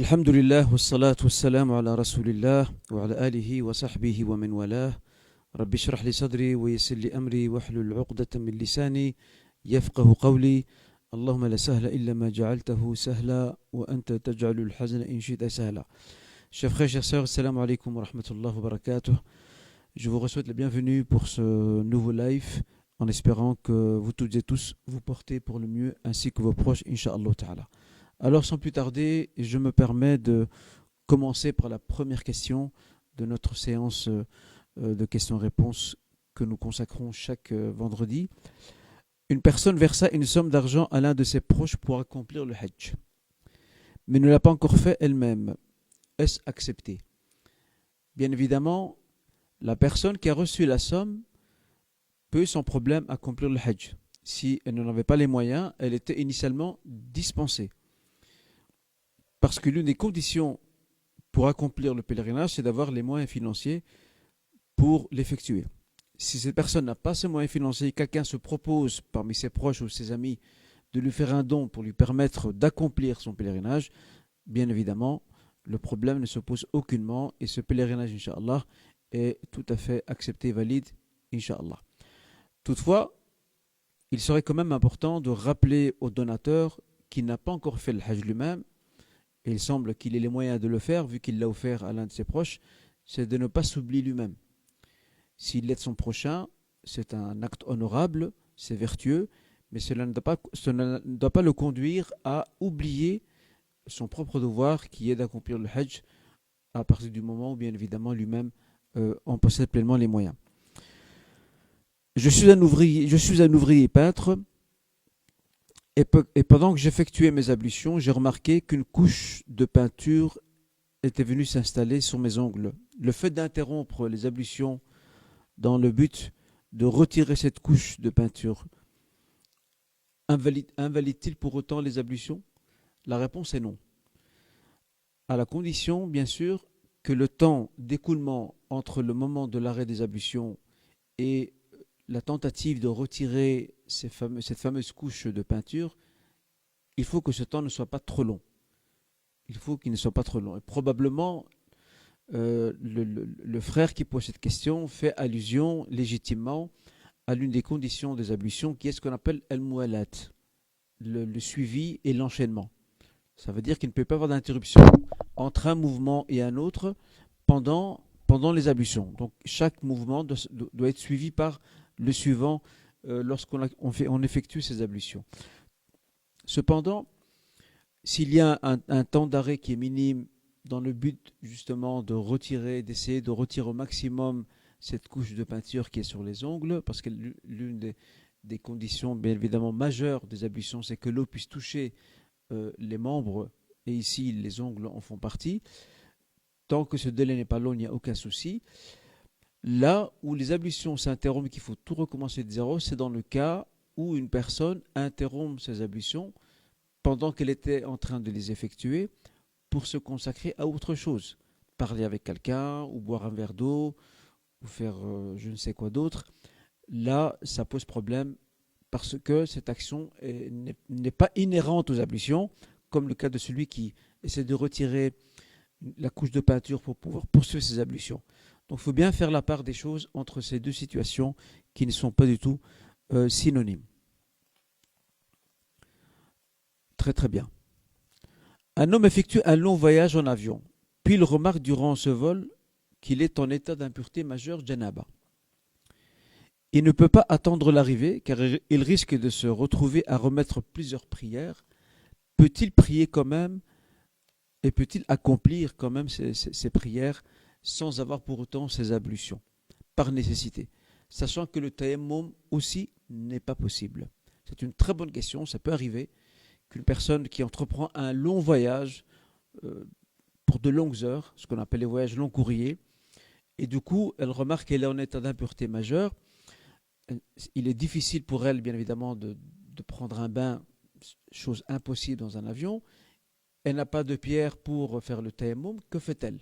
الحمد لله والصلاة والسلام على رسول الله وعلى آله وصحبه ومن والاه. رب اشرح لي صدري ويسر لي أمري واحلل عقدة من لساني يفقه قولي. اللهم لا سهل إلا ما جعلته سهلا وأنت تجعل الحزن إن شئت سهلا. Chers frères, chers sœurs, assalamu alaikum wa rahmatullahi wa barakatuh. Je vous souhaite la bienvenue pour ce nouveau live en espérant que vous toutes et tous vous portez pour le mieux ainsi que vos proches, Inch'Allah Ta'ala. Alors sans plus tarder, je me permets de commencer par la première question de notre séance de questions-réponses que nous consacrons chaque vendredi. Une personne versa une somme d'argent à l'un de ses proches pour accomplir le Hajj, mais ne l'a pas encore fait elle-même. Est-ce accepté? Bien évidemment, la personne qui a reçu la somme peut sans problème accomplir le Hajj. Si elle n'en avait pas les moyens, elle était initialement dispensée. Parce que l'une des conditions pour accomplir le pèlerinage, c'est d'avoir les moyens financiers pour l'effectuer. Si cette personne n'a pas ces moyens financiers, quelqu'un se propose parmi ses proches ou ses amis de lui faire un don pour lui permettre d'accomplir son pèlerinage, bien évidemment, le problème ne se pose aucunement et ce pèlerinage, Inch'Allah, est tout à fait accepté et valide, Inch'Allah. Toutefois, il serait quand même important de rappeler au donateur qui n'a pas encore fait le Hajj lui-même, et il semble qu'il ait les moyens de le faire, vu qu'il l'a offert à l'un de ses proches, c'est de ne pas s'oublier lui-même. S'il aide son prochain, c'est un acte honorable, c'est vertueux, mais cela ne doit pas le conduire à oublier son propre devoir qui est d'accomplir le Hajj à partir du moment où, bien évidemment, lui-même en possède pleinement les moyens. Je suis un ouvrier peintre. Et pendant que j'effectuais mes ablutions, j'ai remarqué qu'une couche de peinture était venue s'installer sur mes ongles. Le fait d'interrompre les ablutions dans le but de retirer cette couche de peinture invalide-t-il pour autant les ablutions? La réponse est non. À la condition, bien sûr, que le temps d'écoulement entre le moment de l'arrêt des ablutions et la tentative de retirer cette fameuse couche de peinture, il faut que ce temps ne soit pas trop long. Il faut qu'il ne soit pas trop long. Et probablement, le frère qui pose cette question fait allusion légitimement à l'une des conditions des ablutions, qui est ce qu'on appelle al-muwalat, le suivi et l'enchaînement. Ça veut dire qu'il ne peut pas y avoir d'interruption entre un mouvement et un autre pendant les ablutions. Donc chaque mouvement doit être suivi par le suivant lorsqu'on effectue ces ablutions. Cependant, s'il y a un temps d'arrêt qui est minime dans le but justement d'essayer de retirer au maximum cette couche de peinture qui est sur les ongles, parce que l'une des conditions bien évidemment majeures des ablutions, c'est que l'eau puisse toucher les membres, et ici les ongles en font partie. Tant que ce délai n'est pas long, il n'y a aucun souci. Là où les ablutions s'interrompent et qu'il faut tout recommencer de zéro, c'est dans le cas où une personne interrompt ses ablutions pendant qu'elle était en train de les effectuer pour se consacrer à autre chose. Parler avec quelqu'un, ou boire un verre d'eau, ou faire je ne sais quoi d'autre. Là, ça pose problème parce que cette action n'est pas inhérente aux ablutions, comme le cas de celui qui essaie de retirer la couche de peinture pour pouvoir poursuivre ses ablutions. Donc il faut bien faire la part des choses entre ces deux situations qui ne sont pas du tout synonymes. Très très bien. Un homme effectue un long voyage en avion, puis il remarque durant ce vol qu'il est en état d'impureté majeure janaba. Il ne peut pas attendre l'arrivée car il risque de se retrouver à remettre plusieurs prières. Peut-il prier quand même et peut-il accomplir quand même ces prières sans avoir pour autant ses ablutions, par nécessité, sachant que le tayammum aussi n'est pas possible? C'est une très bonne question. Ça peut arriver qu'une personne qui entreprend un long voyage pour de longues heures, ce qu'on appelle les voyages long courriers, et du coup elle remarque qu'elle est en état d'impureté majeure. Il est difficile pour elle bien évidemment de prendre un bain, chose impossible dans un avion. Elle n'a pas de pierre pour faire le tayammum. Que fait-elle?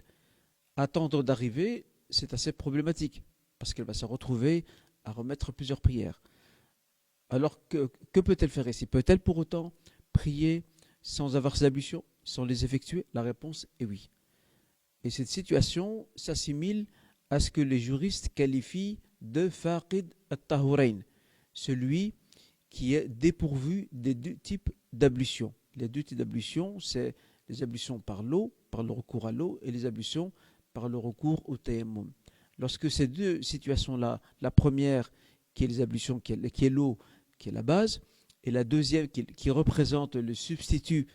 Attendre d'arriver, c'est assez problématique parce qu'elle va se retrouver à remettre plusieurs prières. Alors que peut-elle faire ici? Peut-elle pour autant prier sans avoir ses ablutions? sans les effectuer? La réponse est oui. Et cette situation s'assimile à ce que les juristes qualifient de faqid at-tahurain, celui qui est dépourvu des deux types d'ablutions. Les deux types d'ablutions, c'est les ablutions par l'eau, par le recours à l'eau, et les ablutions par le recours au tayammum. Lorsque ces deux situations-là, la première qui est les ablutions, qui est l'eau, qui est la base, et la deuxième qui représente le substitut,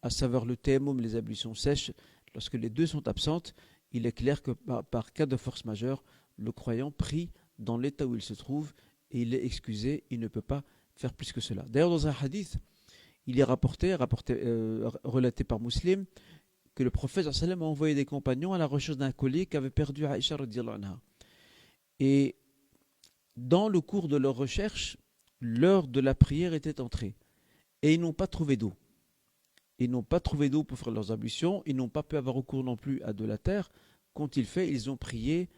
à savoir le tayammum, les ablutions sèches, lorsque les deux sont absentes, il est clair que par cas de force majeure, le croyant prie dans l'état où il se trouve et il est excusé, il ne peut pas faire plus que cela. D'ailleurs, dans un hadith, il est relaté par Muslim, que le prophète sallallahu alayhi wa sallam a envoyé des compagnons à la recherche d'un collier qu'avait perdu Aïcha radhiyallahu anha. Et dans le cours de leur recherche, l'heure de la prière était entrée et ils n'ont pas trouvé d'eau. Ils n'ont pas trouvé d'eau pour faire leurs ablutions, ils n'ont pas pu avoir recours non plus à de la terre. Qu'ont-ils fait? Ils ont prié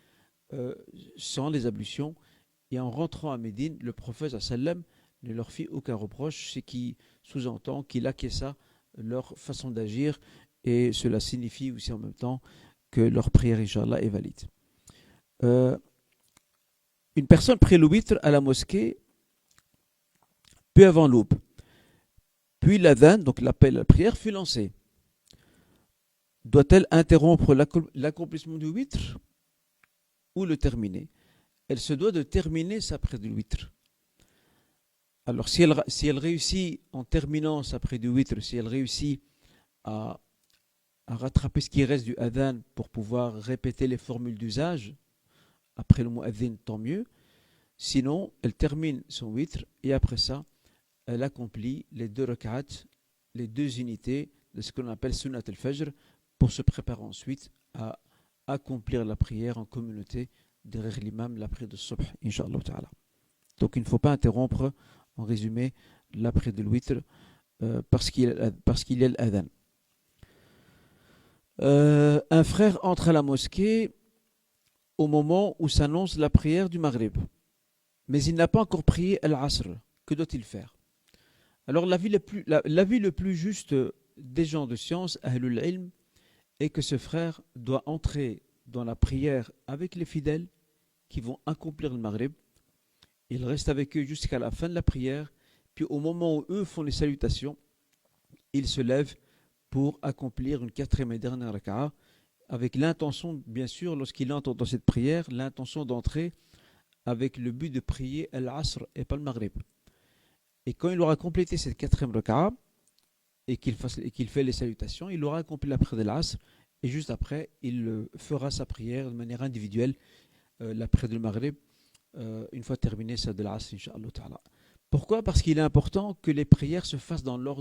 sans les ablutions. Et en rentrant à Médine, le prophète sallallahu alayhi wa sallam ne leur fit aucun reproche, ce qui sous-entend qu'il acquiesça leur façon d'agir, et cela signifie aussi en même temps que leur prière, Inch'Allah, est valide. Une personne prie le witr à la mosquée peu avant l'aube. Puis l'adhan, donc l'appel à la prière, fut lancé. Doit-elle interrompre l'accomplissement du witr ou le terminer? Elle se doit de terminer sa prière du witr. Alors si elle réussit en terminant sa prière du witr, si elle réussit à rattraper ce qui reste du adhan pour pouvoir répéter les formules d'usage après le mu'adhin, tant mieux. Sinon, elle termine son witr et après ça, elle accomplit les 2 rak'at, les 2 unités de ce qu'on appelle sunnat al-fajr, pour se préparer ensuite à accomplir la prière en communauté derrière l'imam, la prière de subh, Inch'Allah ta'ala. Donc il ne faut pas interrompre, en résumé, la prière de l'witr parce qu'il y a l'adhan. Un frère entre à la mosquée au moment où s'annonce la prière du Maghrib, mais il n'a pas encore prié Al-Asr. Que doit-il faire? Alors l'avis le plus juste des gens de science, Ahlul Ilm, est que ce frère doit entrer dans la prière avec les fidèles qui vont accomplir le Maghrib. Il reste avec eux jusqu'à la fin de la prière, puis au moment où eux font les salutations, il se lève pour accomplir une 4e et dernière raka'a, avec l'intention, bien sûr, lorsqu'il entre dans cette prière, l'intention d'entrer avec le but de prier Al-Asr et pas le Maghrib. Et quand il aura complété cette 4e raka'a et qu'il fait les salutations, il aura accompli la prière de l'Asr et juste après, il fera sa prière de manière individuelle, la prière du Maghrib, une fois terminée celle de l'Asr, Inch'Allah ta'ala. Pourquoi? Parce qu'il est important que les prières se fassent dans leur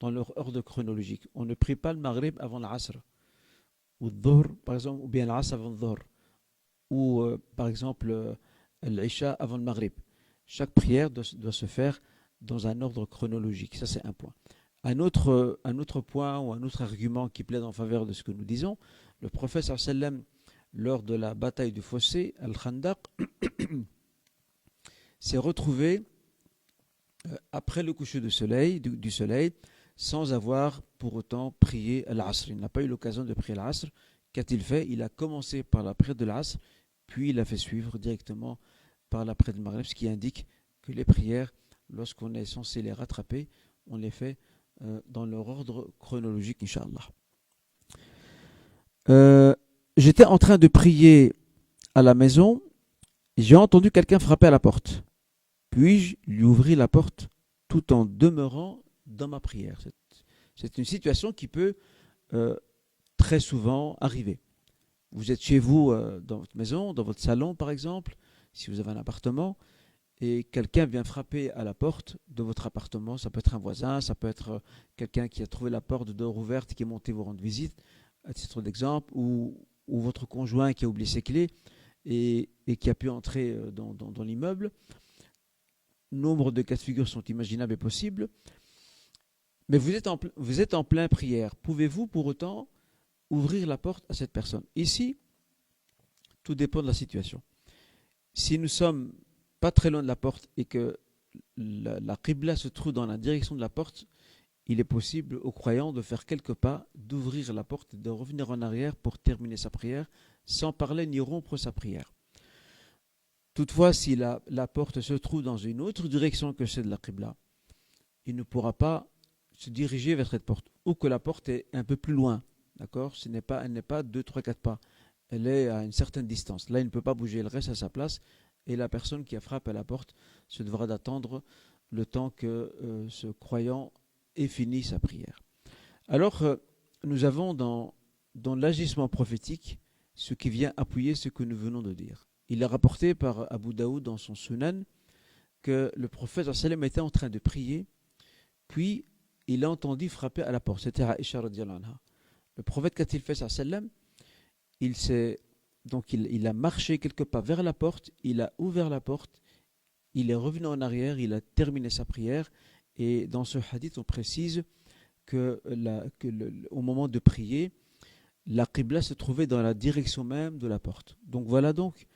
ordre chronologique. On ne prie pas le Maghrib avant l'Asr, ou le Dhuhr, par exemple, ou bien l'Asr avant le Dhuhr, ou par exemple l'Isha avant le Maghrib. Chaque prière doit se faire dans un ordre chronologique. Ça, c'est un point. Un autre point ou un autre argument qui plaide en faveur de ce que nous disons, le prophète sallallahu alayhi wa sallam, lors de la bataille du fossé, Al-Khandaq, s'est retrouvé après le coucher du soleil, sans avoir pour autant prié l'Asr. Il n'a pas eu l'occasion de prier l'Asr. Qu'a-t-il fait? Il a commencé par la prière de l'Asr, puis il a fait suivre directement par la prière de Maghrib, ce qui indique que les prières, lorsqu'on est censé les rattraper, on les fait dans leur ordre chronologique, Inch'Allah. J'étais en train de prier à la maison, j'ai entendu quelqu'un frapper à la porte. Puis-je lui ouvrir la porte tout en demeurant dans ma prière? C'est une situation qui peut très souvent arriver. Vous êtes chez vous, dans votre maison, dans votre salon par exemple, si vous avez un appartement, et quelqu'un vient frapper à la porte de votre appartement. Ça peut être un voisin, ça peut être quelqu'un qui a trouvé la porte dehors ouverte, qui est monté vous rendre visite, à titre d'exemple, ou votre conjoint qui a oublié ses clés et qui a pu entrer dans l'immeuble. Nombre de cas de figure sont imaginables et possibles. Mais vous êtes en pleine prière. Pouvez-vous pour autant ouvrir la porte à cette personne? Ici, tout dépend de la situation. Si nous sommes pas très loin de la porte et que la qibla se trouve dans la direction de la porte, il est possible au croyant de faire quelques pas, d'ouvrir la porte et de revenir en arrière pour terminer sa prière, sans parler ni rompre sa prière. Toutefois, si la porte se trouve dans une autre direction que celle de la Qibla, il ne pourra pas se diriger vers cette porte, ou que la porte est un peu plus loin, d'accord ? Elle n'est pas 2, 3, 4 pas, elle est à une certaine distance. Là, il ne peut pas bouger, elle reste à sa place, et la personne qui a frappé à la porte se devra d'attendre le temps que ce croyant ait fini sa prière. Alors, nous avons dans l'agissement prophétique ce qui vient appuyer ce que nous venons de dire. Il est rapporté par Abu Daoud dans son Sunan que le prophète sallam était en train de prier, puis il a entendu frapper à la porte. C'était Aïcha radhiyallahu anha. Le prophète, qu'a-t-il fait sallam? Il a marché quelques pas vers la porte, il a ouvert la porte, il est revenu en arrière, il a terminé sa prière. Et dans ce hadith, on précise au moment de prier, la Qibla se trouvait dans la direction même de la porte. Donc voilà donc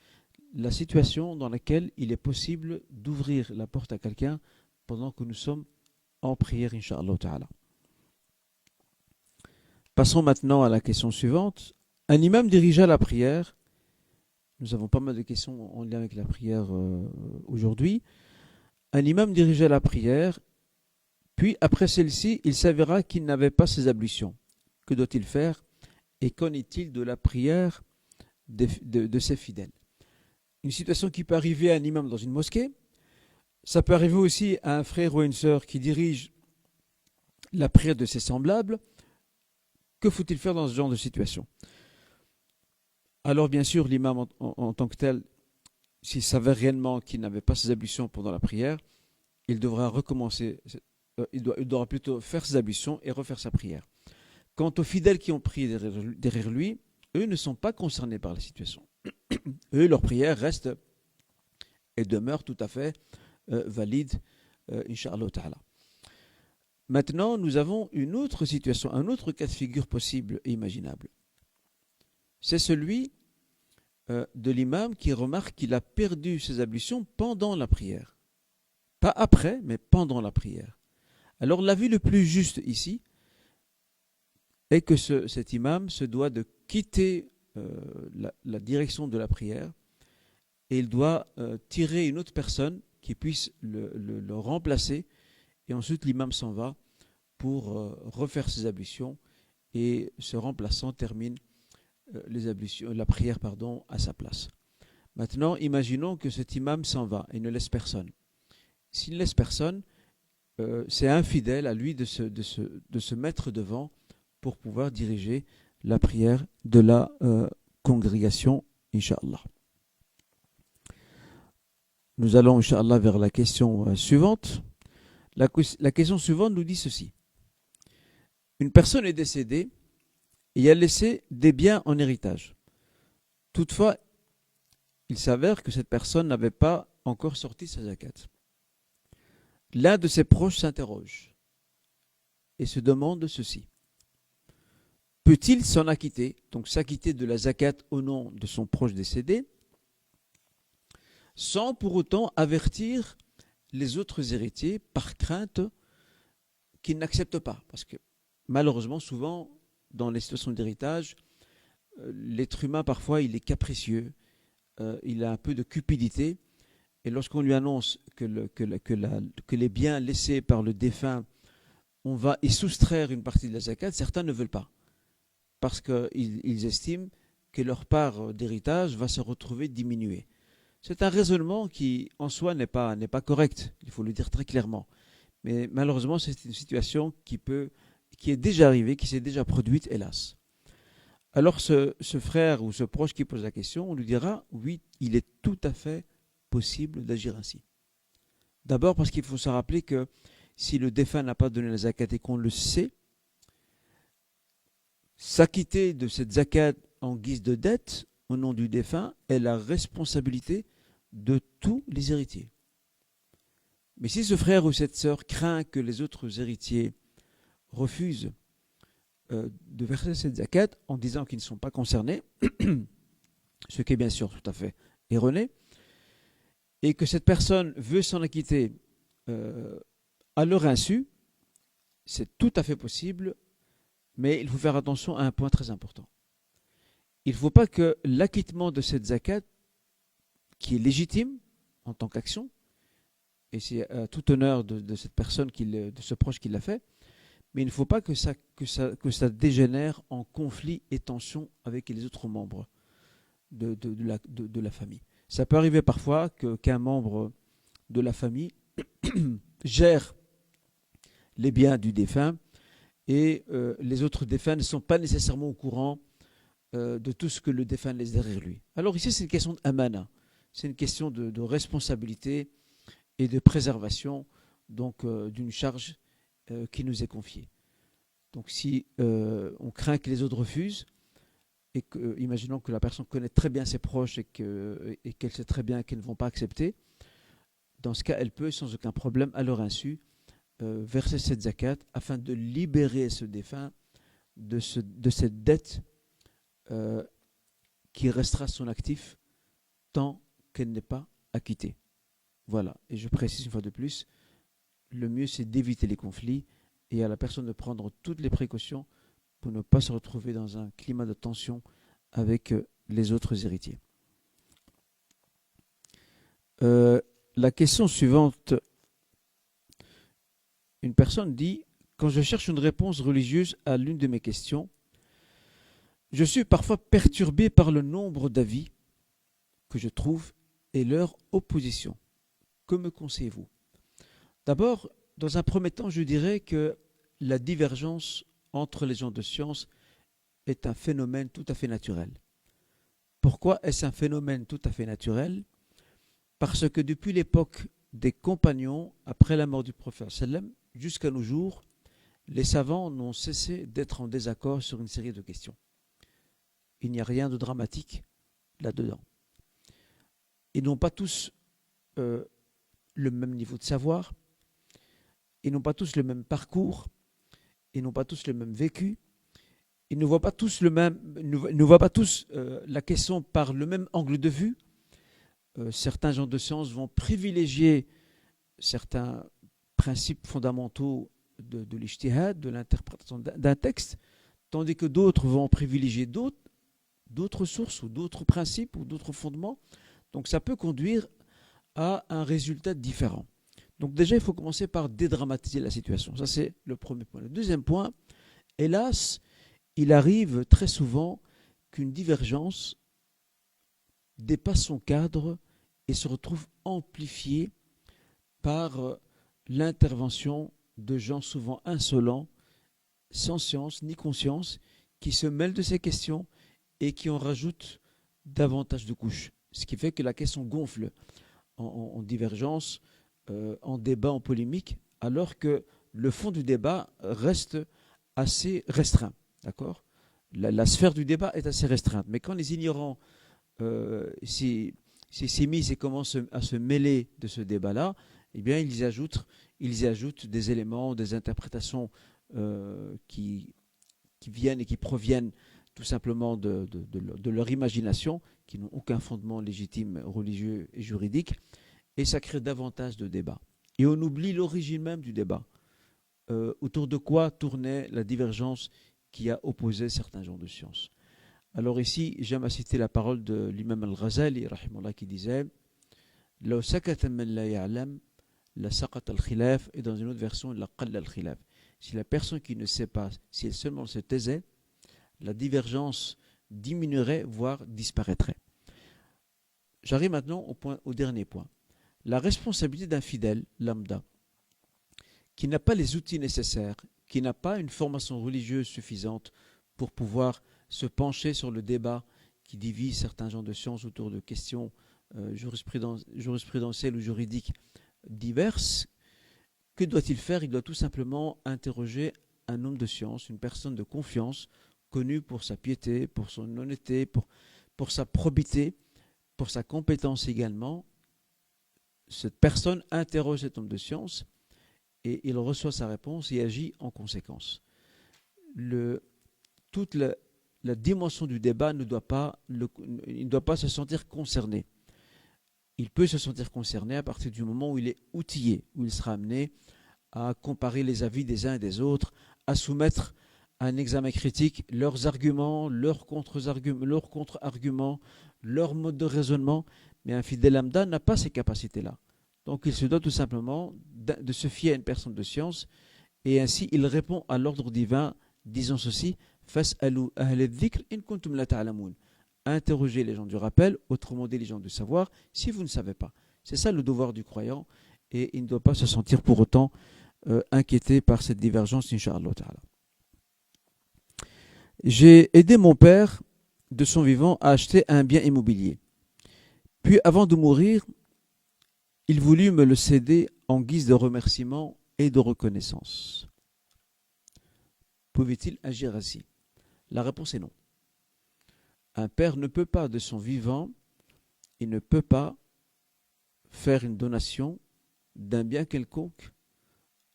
la situation dans laquelle il est possible d'ouvrir la porte à quelqu'un pendant que nous sommes en prière, Inch'Allah Ta'ala. Passons maintenant à la question suivante. Un imam dirigea la prière. Nous avons pas mal de questions en lien avec la prière aujourd'hui. Un imam dirigeait la prière, puis après celle-ci, il s'avéra qu'il n'avait pas ses ablutions. Que doit-il faire? Et qu'en est-il de la prière de ses fidèles? Une situation qui peut arriver à un imam dans une mosquée, ça peut arriver aussi à un frère ou à une sœur qui dirige la prière de ses semblables. Que faut-il faire dans ce genre de situation? Alors bien sûr, l'imam en tant que tel, s'il s'avère réellement qu'il n'avait pas ses ablutions pendant la prière, il devra recommencer, il devra plutôt faire ses ablutions et refaire sa prière. Quant aux fidèles qui ont prié derrière lui, eux ne sont pas concernés par la situation. Eux, leur prière reste et demeure tout à fait valide, Inch'Allah Ta'ala. Maintenant, nous avons une autre situation, un autre cas de figure possible et imaginable. C'est celui de l'imam qui remarque qu'il a perdu ses ablutions pendant la prière. Pas après, mais pendant la prière. Alors l'avis le plus juste ici est que cet imam se doit de quitter la direction de la prière et il doit tirer une autre personne qui puisse le remplacer, et ensuite l'imam s'en va pour refaire ses ablutions, et ce remplaçant termine la prière à sa place. Maintenant, imaginons que cet imam s'en va et ne laisse personne. S'il ne laisse personne, c'est infidèle à lui de se mettre devant pour pouvoir diriger la prière de la congrégation, Inch'Allah. Nous allons, Inch'Allah, vers la question suivante. La question suivante nous dit ceci. Une personne est décédée et a laissé des biens en héritage. Toutefois, il s'avère que cette personne n'avait pas encore sorti sa zakat. L'un de ses proches s'interroge et se demande ceci. Peut-il s'en acquitter, donc s'acquitter de la zakat au nom de son proche décédé, sans pour autant avertir les autres héritiers par crainte qu'ils n'acceptent pas? Parce que malheureusement, souvent, dans les situations d'héritage, l'être humain, parfois, il est capricieux, il a un peu de cupidité, et lorsqu'on lui annonce que les biens laissés par le défunt, on va y soustraire une partie de la zakat, certains ne veulent pas, parce qu'ils estiment que leur part d'héritage va se retrouver diminuée. C'est un raisonnement qui, en soi, n'est pas correct, il faut le dire très clairement. Mais malheureusement, c'est une situation qui est déjà arrivée, qui s'est déjà produite, hélas. Alors ce frère ou ce proche qui pose la question, on lui dira, oui, il est tout à fait possible d'agir ainsi. D'abord parce qu'il faut se rappeler que si le défunt n'a pas donné la zakat et qu'on le sait, s'acquitter de cette zakat en guise de dette au nom du défunt est la responsabilité de tous les héritiers. Mais si ce frère ou cette sœur craint que les autres héritiers refusent de verser cette zakat en disant qu'ils ne sont pas concernés, ce qui est bien sûr tout à fait erroné, et que cette personne veut s'en acquitter à leur insu, c'est tout à fait possible, mais il faut faire attention à un point très important. Il ne faut pas que l'acquittement de cette zakat, qui est légitime en tant qu'action, et c'est à tout honneur de cette personne, de ce proche qui l'a fait, mais il ne faut pas que ça dégénère en conflit et tension avec les autres membres de la famille. Ça peut arriver parfois qu'un membre de la famille gère les biens du défunt et les autres défunts ne sont pas nécessairement au courant de tout ce que le défunt laisse derrière lui. Alors ici, c'est une question d'amana, c'est une question de responsabilité et de préservation donc d'une charge qui nous est confiée. Donc si on craint que les autres refusent, et que, imaginons que la personne connaît très bien ses proches et qu'elle sait très bien qu'ils ne vont pas accepter, dans ce cas, elle peut sans aucun problème, à leur insu, verser cette zakat afin de libérer ce défunt de cette dette qui restera son actif tant qu'elle n'est pas acquittée. Voilà, et je précise une fois de plus, le mieux c'est d'éviter les conflits et à la personne de prendre toutes les précautions pour ne pas se retrouver dans un climat de tension avec les autres héritiers. La question suivante, une personne dit: quand je cherche une réponse religieuse à l'une de mes questions, je suis parfois perturbé par le nombre d'avis que je trouve et leur opposition. Que me conseillez-vous? D'abord, dans un premier temps, je dirais que la divergence entre les gens de science est un phénomène tout à fait naturel. Pourquoi est-ce un phénomène tout à fait naturel? Parce que depuis l'époque des compagnons, après la mort du prophète sallam, jusqu'à nos jours, les savants n'ont cessé d'être en désaccord sur une série de questions. Il n'y a rien de dramatique là-dedans. Ils n'ont pas tous le même niveau de savoir, ils n'ont pas tous le même parcours, ils n'ont pas tous le même vécu, ils ne voient pas tous la question par le même angle de vue. Certains gens de science vont privilégier certains principes fondamentaux de l'ijtihad, de l'interprétation d'un texte, tandis que d'autres vont privilégier d'autres sources ou d'autres principes ou d'autres fondements. Donc ça peut conduire à un résultat différent. Donc déjà, il faut commencer par dédramatiser la situation. Ça, c'est le premier point. Le deuxième point, hélas, il arrive très souvent qu'une divergence dépasse son cadre et se retrouve amplifiée par l'intervention de gens souvent insolents, sans science ni conscience, qui se mêlent de ces questions et qui en rajoutent davantage de couches. Ce qui fait que la question gonfle en divergence, en débat, en polémique, alors que le fond du débat reste assez restreint. D'accord ? La sphère du débat est assez restreinte. Mais quand les ignorants s'immiscent et commencent à se mêler de ce débat-là, eh bien, ils y ajoutent des éléments, des interprétations qui viennent et qui proviennent tout simplement de leur imagination, qui n'ont aucun fondement légitime, religieux et juridique, et ça crée davantage de débats. Et on oublie l'origine même du débat. Autour de quoi tournait la divergence qui a opposé certains gens de science. Alors ici, j'aime à citer la parole de l'imam al-Ghazali, rahimahullah, qui disait « Law sakata man la ya'lam, la saqat al-khilaf » et dans une autre version, « la qalla al-khilaf » Si la personne qui ne sait pas, si elle seulement se taisait, la divergence diminuerait, voire disparaîtrait. J'arrive maintenant au dernier point. La responsabilité d'un fidèle, lambda, qui n'a pas les outils nécessaires, qui n'a pas une formation religieuse suffisante pour pouvoir se pencher sur le débat qui divise certains gens de science autour de questions jurisprudentielles ou juridiques diverses, que doit-il faire? Il doit tout simplement interroger un homme de science, une personne de confiance, connue pour sa piété, pour son honnêteté, pour sa probité, pour sa compétence également. Cette personne interroge cet homme de science et il reçoit sa réponse et agit en conséquence. Toute la dimension du débat il ne doit pas se sentir concerné. Il peut se sentir concerné à partir du moment où il est outillé, où il sera amené à comparer les avis des uns et des autres, à soumettre à un examen critique leurs arguments, leurs contre-arguments, leur mode de raisonnement. Mais un fidèle lambda n'a pas ces capacités-là. Donc il se doit tout simplement de se fier à une personne de science, et ainsi il répond à l'ordre divin, disant ceci: Fas'alu ahl al-dhikr in kuntum la ta'lamun. Interrogez les gens du rappel, autrement dit les gens du savoir, si vous ne savez pas. C'est ça le devoir du croyant, et il ne doit pas se sentir pour autant inquiété par cette divergence, incha'Allah ta'ala. J'ai aidé mon père de son vivant à acheter un bien immobilier. Puis avant de mourir, il voulut me le céder en guise de remerciement et de reconnaissance. Pouvait-il agir ainsi? La réponse est non. Un père ne peut pas de son vivant, il ne peut pas faire une donation d'un bien quelconque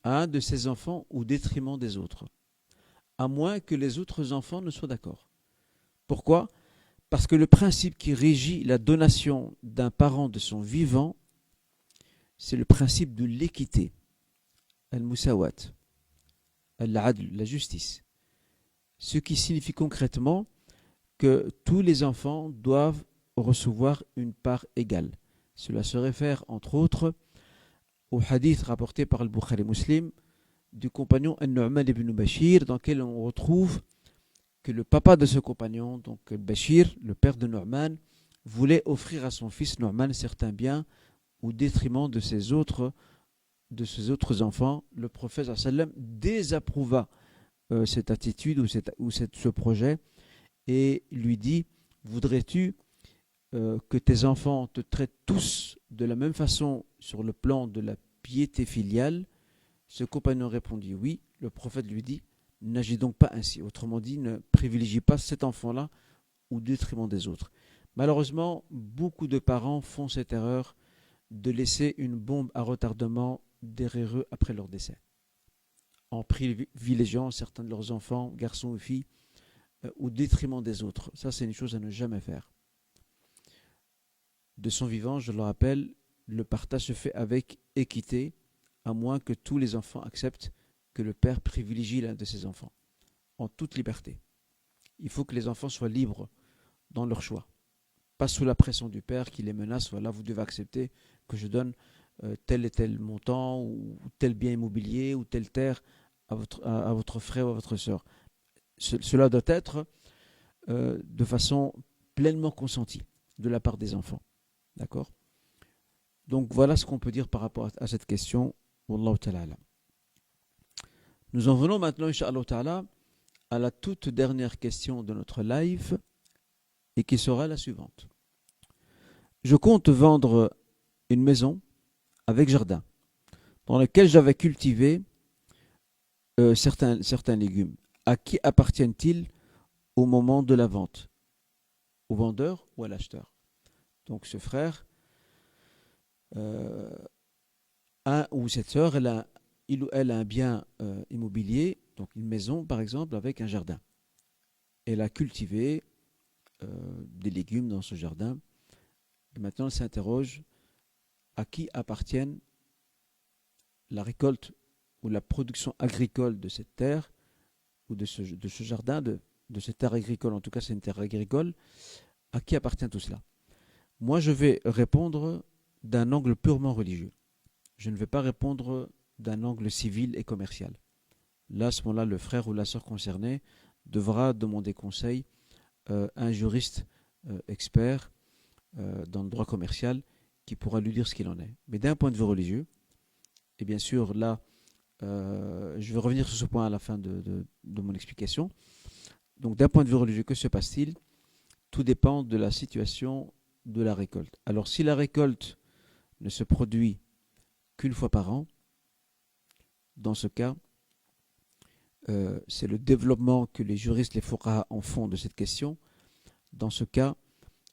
à un de ses enfants au détriment des autres, à moins que les autres enfants ne soient d'accord. Pourquoi? Parce que le principe qui régit la donation d'un parent de son vivant, c'est le principe de l'équité, al-musawat, al-adl, la justice. Ce qui signifie concrètement que tous les enfants doivent recevoir une part égale. Cela se réfère entre autres au hadith rapporté par Al-Bukhari Muslim du compagnon An-Nu'man ibn Bashir, dans lequel on retrouve que le papa de ce compagnon, donc Bashir, le père de Nu'man, voulait offrir à son fils Nu'man certains biens au détriment de ses autres enfants. Le prophète sallam désapprouva cette attitude ou ce projet, et lui dit: voudrais-tu que tes enfants te traitent tous de la même façon sur le plan de la piété filiale? Ce compagnon répondit oui. Le prophète lui dit: n'agis donc pas ainsi. Autrement dit, ne privilégie pas cet enfant-là au détriment des autres. Malheureusement, beaucoup de parents font cette erreur de laisser une bombe à retardement derrière eux après leur décès, en privilégiant certains de leurs enfants, garçons ou filles, au détriment des autres. Ça, c'est une chose à ne jamais faire. De son vivant, je le rappelle, le partage se fait avec équité, à moins que tous les enfants acceptent que le père privilégie l'un de ses enfants, en toute liberté. Il faut que les enfants soient libres dans leur choix, pas sous la pression du père qui les menace: voilà, vous devez accepter que je donne tel et tel montant, ou tel bien immobilier, ou telle terre à votre frère ou à votre sœur. Cela doit être de façon pleinement consentie de la part des enfants. D'accord? Donc voilà ce qu'on peut dire par rapport à cette question. Wallahu ta'ala. Nous en venons maintenant, incha'Allah ta'ala, à la toute dernière question de notre live, et qui sera la suivante. Je compte vendre une maison avec jardin, dans laquelle j'avais cultivé certains légumes. À qui appartiennent-ils au moment de la vente? Au vendeur ou à l'acheteur? Donc ce frère ou cette sœur, il ou elle a un bien immobilier, donc une maison par exemple avec un jardin. Elle a cultivé des légumes dans ce jardin, et maintenant elle s'interroge: à qui appartiennent la récolte ou la production agricole de cette terre ou de ce jardin, de cette terre agricole? En tout cas, c'est une terre agricole. À qui appartient tout cela? Moi, je vais répondre d'un angle purement religieux. Je ne vais pas répondre d'un angle civil et commercial. Là, à ce moment-là, le frère ou la sœur concernée devra demander conseil à un juriste expert dans le droit commercial qui pourra lui dire ce qu'il en est. Mais d'un point de vue religieux, et bien sûr, là, je vais revenir sur ce point à la fin de mon explication. Donc, d'un point de vue religieux, que se passe-t-il? Tout dépend de la situation de la récolte. Alors, si la récolte ne se produit qu'une fois par an, dans ce cas, c'est le développement que les juristes, les fuqaha en font de cette question. Dans ce cas,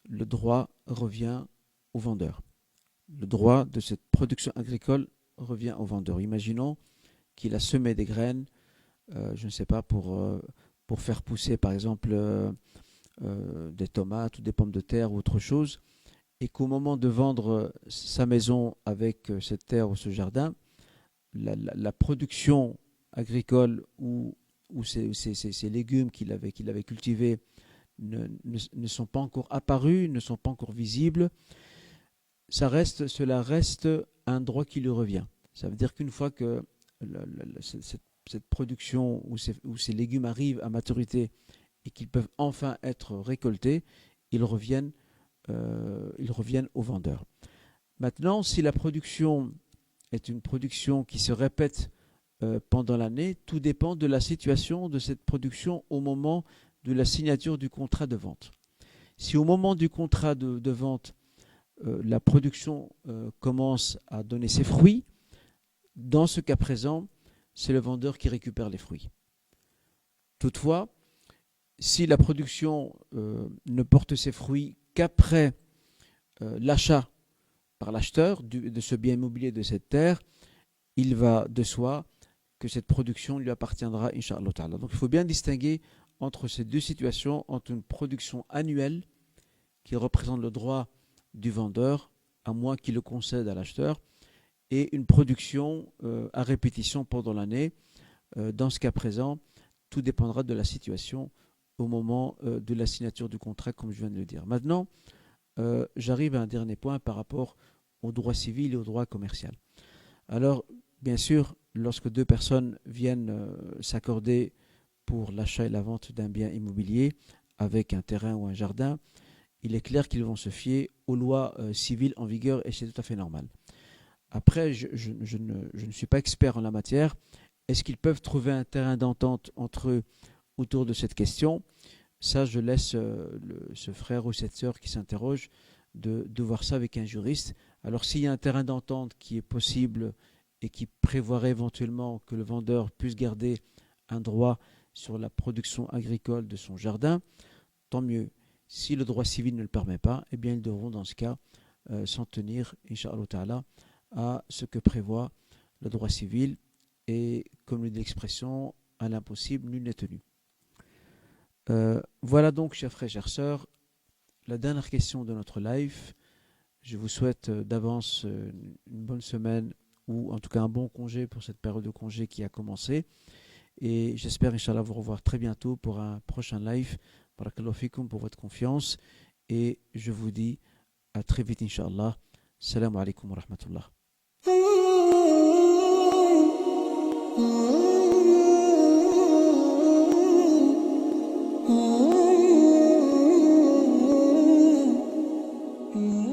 le droit revient au vendeur. Le droit de cette production agricole revient au vendeur. Imaginons qu'il a semé des graines, je ne sais pas, pour faire pousser par exemple des tomates ou des pommes de terre ou autre chose, et qu'au moment de vendre sa maison avec cette terre ou ce jardin, la production agricole ou ces légumes qu'il avait cultivés ne sont pas encore apparus, ne sont pas encore visibles, cela reste un droit qui lui revient. Ça veut dire qu'une fois que cette production ou ces légumes arrivent à maturité et qu'ils peuvent enfin être récoltés, ils reviennent aux vendeurs. Maintenant, si la production est une production qui se répète pendant l'année, tout dépend de la situation de cette production au moment de la signature du contrat de vente. Si au moment du contrat de vente, la production commence à donner ses fruits, dans ce cas présent, c'est le vendeur qui récupère les fruits. Toutefois, si la production ne porte ses fruits qu'après l'achat par l'acheteur de ce bien immobilier, de cette terre, il va de soi que cette production lui appartiendra, Inch'Allah Ta'ala. Donc il faut bien distinguer entre ces deux situations, entre une production annuelle qui représente le droit du vendeur, à moins qu'il le concède à l'acheteur, et une production à répétition pendant l'année. Dans ce cas présent, tout dépendra de la situation au moment de la signature du contrat, comme je viens de le dire. Maintenant, j'arrive à un dernier point par rapport au droit civil et au droit commercial. Alors, bien sûr, lorsque deux personnes viennent s'accorder pour l'achat et la vente d'un bien immobilier avec un terrain ou un jardin, il est clair qu'ils vont se fier aux lois civiles en vigueur et c'est tout à fait normal. Après, je ne suis pas expert en la matière. Est-ce qu'ils peuvent trouver un terrain d'entente entre eux autour de cette question? Ça, je laisse ce frère ou cette sœur qui s'interroge de voir ça avec un juriste. Alors, s'il y a un terrain d'entente qui est possible et qui prévoirait éventuellement que le vendeur puisse garder un droit sur la production agricole de son jardin, tant mieux. Si le droit civil ne le permet pas, eh bien, ils devront dans ce cas s'en tenir, Inch'Allah Ta'ala, à ce que prévoit le droit civil. Et comme le dit l'expression, à l'impossible, nul n'est tenu. Voilà donc, chers frères et chères sœurs, la dernière question de notre live. Je vous souhaite d'avance une bonne semaine ou en tout cas un bon congé pour cette période de congé qui a commencé. Et j'espère, Inch'Allah, vous revoir très bientôt pour un prochain live. Barakallahu fikum pour votre confiance. Et je vous dis à très vite, Inch'Allah. Salam alaikum wa rahmatullah. Mm-hmm.